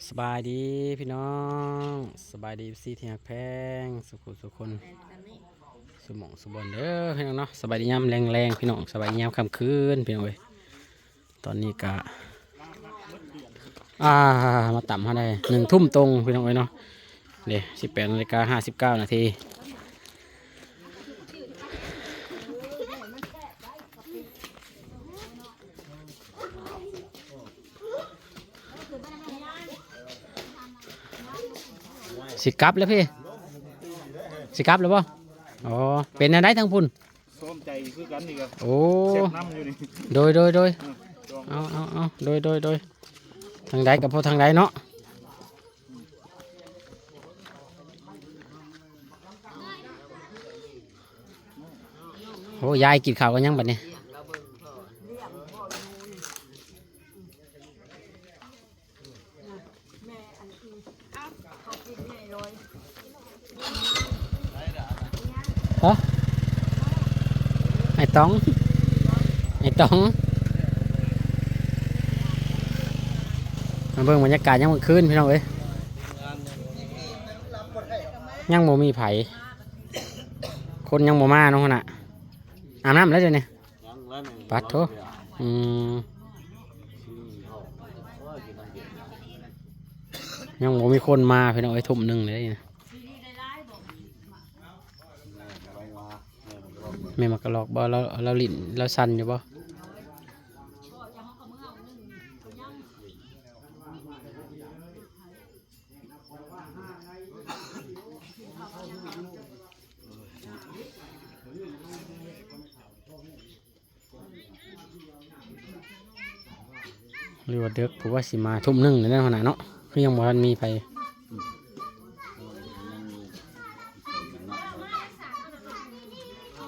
สบายดีพี่น้องสบายดีซีที่หักแพงสุขุสุขคนสมองสุบนเด้อพี่น้องเนาะสบายดียามแรงๆพี่น้องสบายดียามค่ำคืนพี่น้องเว้ยตอนนี้ก็มาต่ำเขาได้1 ทุ่มตรงพี่น้องเว้ยเนาะเดี๋ยว18:59 นาทีสิกลับแล้วพี่สิกลับแล้วป่ะอ๋อเป็นอะไรทั้งพุ่นส้มใจคือกันนี่ก็โอ้เจ็บน้ำอยู่นี่โดยเอาโดยทางใดกับพอทางใดเนาะโอ้ยายกินข้าวกันยังบัดนี้ฮะไอ้ต้องมาเบิ่งบรรยากาศยังเมื่อคืนพี่น้องเอ้ยยังโมมีไผคนยังโมมาเนาะน่ะอาบน้ำแล้วเดี๋ยวนี้ปัดโถยังโมมีคนมาพี่น้องเอ้ย1 ทุ่มเลยนะแม่มากระลอกบ่เราลิ้นเราสั่นอยู่บ่หรือว่าเด็กผมว่าสิมา1 ทุ่มในนั้นขนาดเนาะคือยังบ่ทันมีไป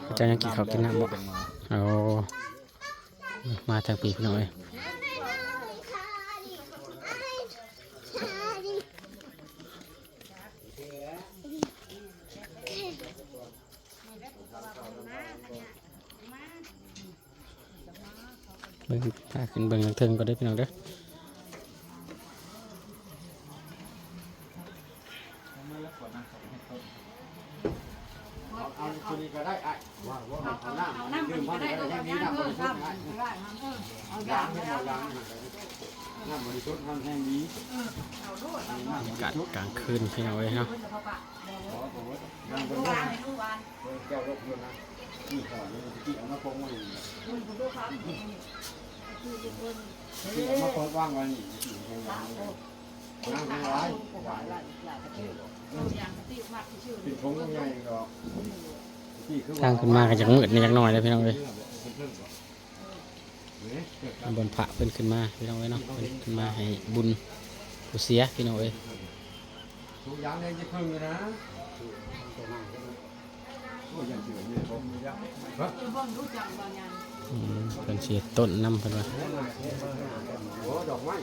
เขาจะยังกินข้าวกินน้ำบ่เอามาทางปีพี่น้องเอ้ยเบิ่งพาขึ้นเบิ่งทางเทิงก็ได้พี่น้องเด้อเอาตัวนี้ก็ได้ไอ้ว่าเอาน้ำดื่มพอได้ก็ยังดีน้ำบริสุทธิ์น้ำบริสุทธิ์ทำแห้งดีบรรยากาศกลางคืนพี่น้องเอ้ยเนาะแก้วรบอยู่นะนี่ก่อนนี่กี่เอามาโค้งไว้ที่เอามาโค้งว่างไว้นี่กี่โค้งว่างนั่งไว้ปิดโค้งใหญ่ก็ทางขึ้นมาก็จะมืดนิดหน่อยเลยพี่น้องเอ้ยบนพระเพิ่นขึ้นมาพี่น้องเอ้ยเนาะเพิ่นขึ้นมาให้บุญผู้เสียพี่น้องเอ้ยทุกอย่างเลยจะเพิ่มเลยนะโอ้ยยังเสือเนี่ยผมไม่ได้เพิ่นเสียต้นน้ำเพิ่นว่าโอ้ดอกไม้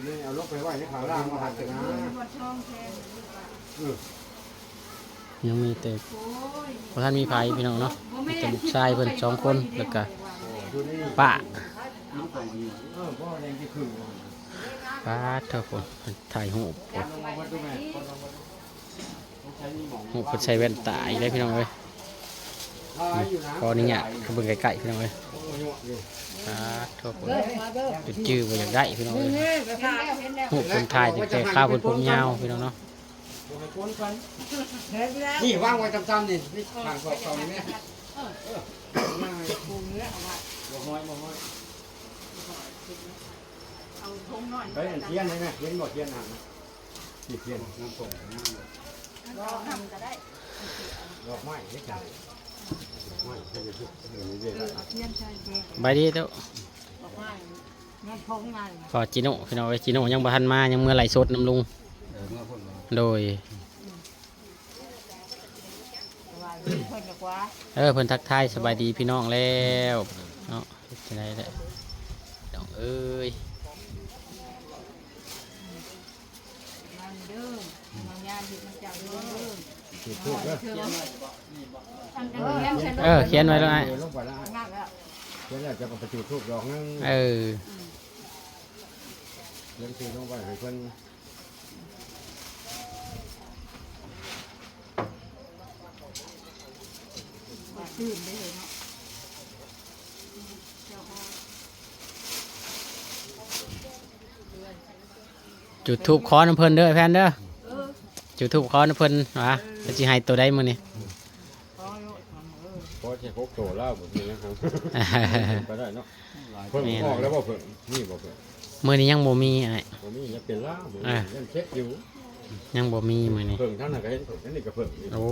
นี่เอาลกไปไว้ในขาวล่างมาหัดกันนะยังมีแต่พอท่านมีไผพี่น้องเนาะแต่ลูกชายเพิ่น2 คนแล้วก็ป้าป้าเท่าคนถ่ายรูปเพิ่นใช้แว่นตาอีกแล้วพี่น้องเอ้ยพอนี่เนี่ยเขาเบิ่งไกลๆพี่น้องเอ้ยป้าเท่าคนจุดจื้อบ่อยากได้พี่น้องเอ้ยรูปคนถ่ายแต่ข้าวเพิ่นผมยาวพี่น้องเนาะนี่ว่างไว้จำๆนี่นี่ทางเก่าๆนี่แม่เฮ้ยเทียนเลยนะเทียนหมดเทียนหันนี่เทียนน้ำส่งดอกไม้ไม่ใช่ใบดีเด้อพอจีโน่พี่น้องเอ้ยจีโน่ยังบ่ทันมายังเมื่อไหร่สดน้ำลุงโดยเพิ่นทักทายสบายดีพี่น้องแล้วเนาะจะได้เลยน้องเอ้ยเขียนไว้แล้วไอ้เขียนแล้วจะประจุทูบดอกนึง ขียนชื่อลงไปให้เพิ่น ตื่นได้เลยเนาะ จุดทูบขอน้ำเพิ่นเด้อแพนเด้อจุดทูบขอน้ำเพิ่นวะจะสิให้ตัวใดมื้อนี้ พอจะพกโตเล่าแบบนี้นะครับก็ได้เนาะเพิ่งออกแล้วบ่เพิ่งนี่บ่เพิ่ง มื้อนี้ยังบ่มีไอ้ บ่มียังเป็นล่าบ่ยังเช็คอยู่ ยังบ่มีมื้อนี้ เพิ่งท่านน่ะก็เห็นนั่นนี่ก็เพิ่ง โอ้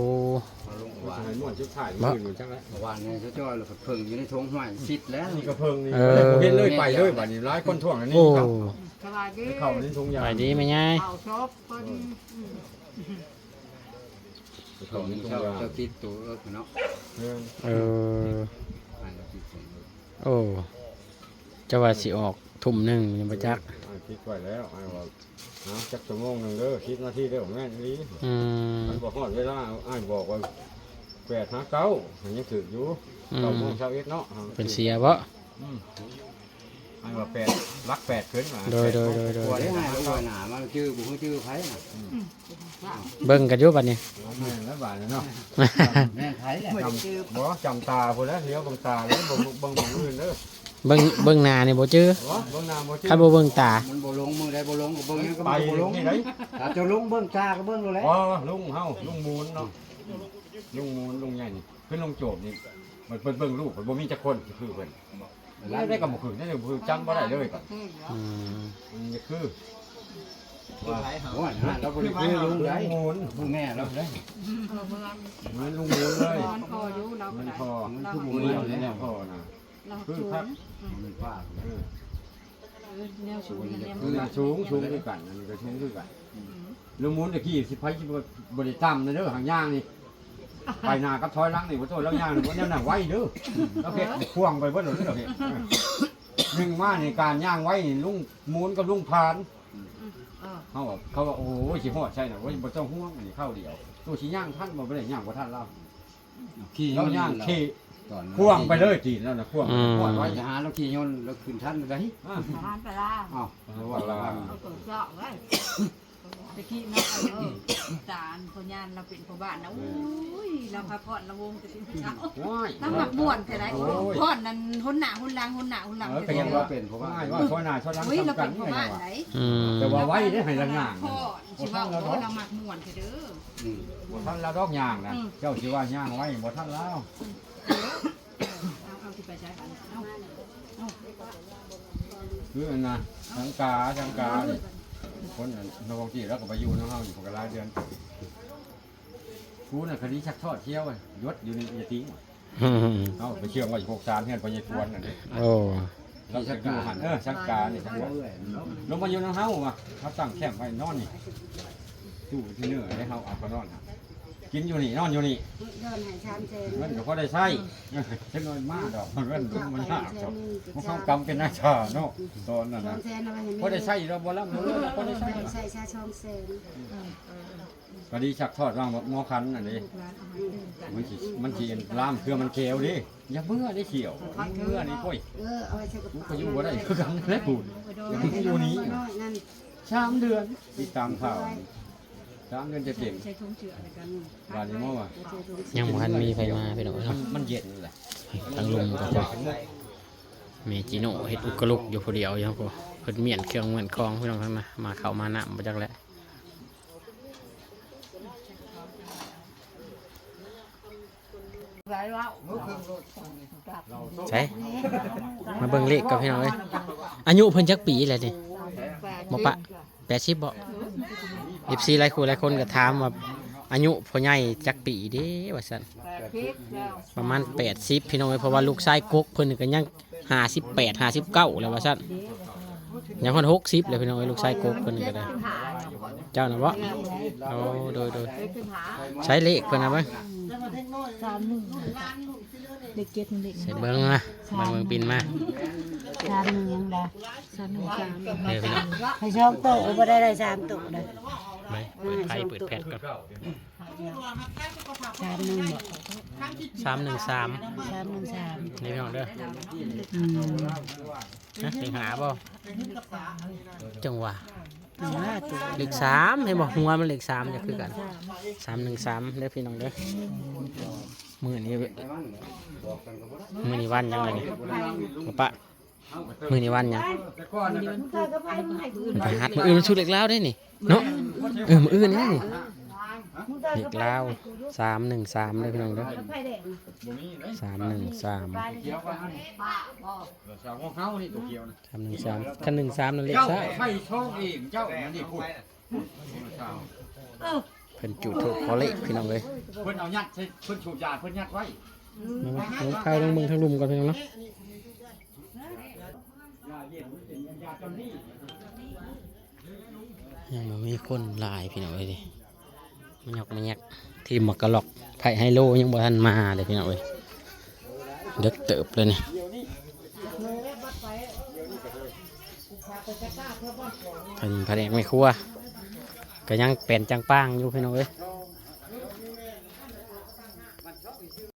ว่าให้นวดชุดถ่ายมื้ออยู่จังได๋ เมื่อวานเนี่ยเขาจ้อยเราเพิ่งอยู่ในทงห้อยซิดแล้ว นี่ก็เพิ่งนี่บ่เห็นเลยไปเลยบัดนี้หลายคนท่วงอันนี้ โอ้ ครับ สบายดี เข้าอันนี้ทงยา ไปดีไหมยาย เอาชอบเพิ่น เข้าอันนี้ทง เจ้าย า เจ้าคิดตัวเนาะ เออ อ่านแล้วคิดตัว โอ้จะว่าสิออกทุ่มหนึงยังบ่จัก คิดไว้แล้วอ้ายว่าจักชั่วโมงนึงเด้อคิดนาทีเด้อแม่นอี อืม มันบ่ฮอดเวลาอ้ายบอกว่า8 5 9ยังถืออยู่9โมงเช้าเนาะ เป็นเสียบ่ อ้ายว่า8รัก8ขึ้นมา โดย ตัวได้ง่ายแล้วหนามันชื่อบุคชื่อไผ่น่ะ เบิ่งกันอยู่บัดนี้ แม่นแล้วบาดเนาะ แม่ไผ่แหละ จำตาพุ่นแล้วเลี้ยวเบิ่งตาแล้วเบิ่งอื่นเด้อ เบิ่งหน้านี่บ่จื้อ เบิ่งหน้าบ่ชื่ คันบ่เบิ่งตา มันบ่ลงมือใดบ่ลงก็เบิ่งยังก็ ไป บ่ลง นี่ได ถ้าจะลงเบิ่งตาก็เบิ่งแล้วแหละ อ๋อลุงเฮาลุงมูลเนาะลุงมูลลุงใหญ่นี่คือลุงโจบนี่มันเบิ่งลูกมันบ่มีจักคนคือเพิ่นได้ก็บ่คือได้คือจำบ่ได้เลยก่อน อืม มันคือว่า โอ้ยเราบ่ได้คือลุงได้ มูล ลุงแม่เราได้ เมือง มันลุงมูลเลย นอนพออยู่เรา มัน ได้ พอ มันคือบุ มู ญ ล เดียว เนี่ เนี่ย ย พอนะ เรา คือ สูง ครับ มันพลาด แนวสูงแนว คือสูงคือกันอันนี้ก็สูงคือกันลุงมูลตะกี้สิไผสิบ่ได้ต่ำนะเด้อหางย่างนี่ไปหน้ากับถอยหลังนี่บ่โตแล้วย่างนี่บ่แนวหน้าไว้เด้อแล้วเฮ็ดพ่วงไปเบิดเลยเด้อเฮ็ดหนึ่งมาในการย่างไว้นี่ลุงมูลกับลุงพานเขาว่าโอ้ยสิฮอดใช่น่ะว่าบ่ต้องห่วงอันนี้เข้าเดียวตัวสิย่างท่านบ่ได้ย่างบ่ทันเรา ขี่ เราย่างขี่ ตอน พ่วงไปเลยจีนแล้วน่ะพ่วงพ่วง ไว้ ไว้ จะหาเราขี่ยนต์เราขึ้นทันได้ ทหารไปล่า อ้าว ว่าเรา เอาตัวเจาะไว้ตะกี้เนาะจานคนยานเราเป็นพ่อบ้านนะโอ้ยเราพาพ่อนเราวงจะเป็นผู้สาว ว้าย น้ำหมักม่วนแค่ไหนพ่อนนั้นหุ่นหนาหุ่นลังหุ่นหนาหุ่นหลัง ก็ยังว่าเป็นเพราะว่า ว้ายว่าช่วยหน้าช่วยหลัง เฮ้ยเรา ทำกั เป็น นพ่อบ้านไหน อืม แต่ว่าไว้ได้ให้ละย่าง พ่อชิว่าโอ้เราหมักม่วนเด้อ บ่ทันละดอกย่างนะเจ้าสิว่าย่างไว้บ่ทันแล้ว เอาที่ไปใช้กันเอา คืออันน่ะสังกานี่คนนวงจีแล้วก็ไปอยู่น้องเฮาอยู่พวกหลายเดือนกูน่ะคดีชักทอดเที่ยวยศอยู่ในยติง อืม เอาไปเชื่องไว้พวกสารเฮือนไปยายควรนั่นเด้ โอ้ เราจะอยู่หันสังกานี่ทั้งหมดลงมาอยู่น้องเฮาว่ะเขาตั้งแคมป์ไว้นอนนี่ตู้ที่เนื้อให้เฮาเอาไปนอนครับกินอยู่นี่นอนอยู่นี่ เดินหายชามเซน เงินก็พอได้ใช้เช่นน้อยมากดอกเงินมันยากดอกมันเข้ากำเป็นหน้าชาเนาะตอนนั้น ชอ นะ งเซนเอาไปเห็น พอได้ใช้เราบ่รับบ่เลยพอได้ใช้ ใส่ชาชองเซน พอดีชักทอดวางงอคันอันนี้มันสิล่ามเครือมันเกลดิอย่าเบื่อได้เขียวเบื่อนี่ค่อย เอาไปใส่กระ กู เป๋า ก็อยู่บ่ได้คือกันแล้ปูนอยู่นี้ น้อยนั่น 3 เดือนติดตามข่าว3 เดือนจะเต็ม ใช้ทุ่งเชืออะไรกัน บาดนี้มั้งว่า ยังบ่ทันมีไฟมาพี่น้องเนาะ มันเย็นแหละ ทั้งลุงกับพ่อเมจิโน่เฮ็ดอุกลุกอยู่ผู้เดียวอยู่พ่อเพิ่นเมียนเครื่องเหมือนคองพี่น้องทั้งนั้นมาเข้ามาน้ำบ่จักแล้ว หลายว่า ใช่มาเบิ่งเลขกับพี่น้องเอ้ยอายุเพิ่นจักปีแล้วนี่บ่ปะ80บ่ FC หลายคู่หลายคนก็ถามว่าอายุพ่อใหญ่จักปีเด้ว่าซั่น ประมาณ80พี่น้องเอ้ยเพราะว่าลูกชายกกเพิ่นก็ยัง58 59แล้วว่าซั่นยังฮอด60เลยพี่น้องเอ้ยลูกชายกกเพิ่นก็ได้เจ้าน่ะบ่โอ้โดยใช้เลขเพิ่นน่ะเบิ่ง เด็กเก็ตมันเด็ก ใส่เบิ่งมาเบิ่งปินมา ชามหนึ่งยังได้ เด้อพี่น้อง ให้ชองโต๊ะบ่ได้ได้ชามโต๊ะเลย ไปเปิดไฟเปิดแพทก่อน 313 313 313 นี่พี่น้องเด้อ อืม นะเลขหาบ่จังหวะ ว่าตัว เลข3ให้บอกหัวมันเลข3จะคือกัน313เด้อพี่น้องเด้อมื้อนี้ บอกกันก็บ่ได้ มื้อนี้วันยังไงนี่บ่ปะมื้อนี้วันยัง แต่ก่อนน่ะก็ มันไปหัดมื้ออื่นมันชุดเลขลาวได้นี่เนาะมื้ออื่นนี่นี่เลขลาว313เด้อพี่น้องเด้อ บ่มีเลย 313 เขียวก็อันสาวของเขานี่ตัวเขียวนะ 313คัน13นั่นเลข เจ้า ซ่า ไฟช่องเองเจ้ามันนี่พูดเจ้า เพิ่นจุดธูปขอเลขพี่น้องเอ้ย เพิ่นเอายัดใส่เพิ่นสูบยาเพิ่นยัดไว้ ลงเข้าลงเมืองทั้งลุมก่อนพี่น้องเนาะ ยาเย็นเป็นยาจนนี่ ยังบ่มีคนหลายพี่น้องเอ้ยดิมันยกมันยักทีมหมกกะหลอกไผ่ไฮโลยังบ่ทันมาเลยพี่น้องเอ้ยเด็กเติบเลยเนี่ยเพิ่นแผนกไม่ครัวก็ยังเป็นจังป้างอยู่พี่น้องเอ้ย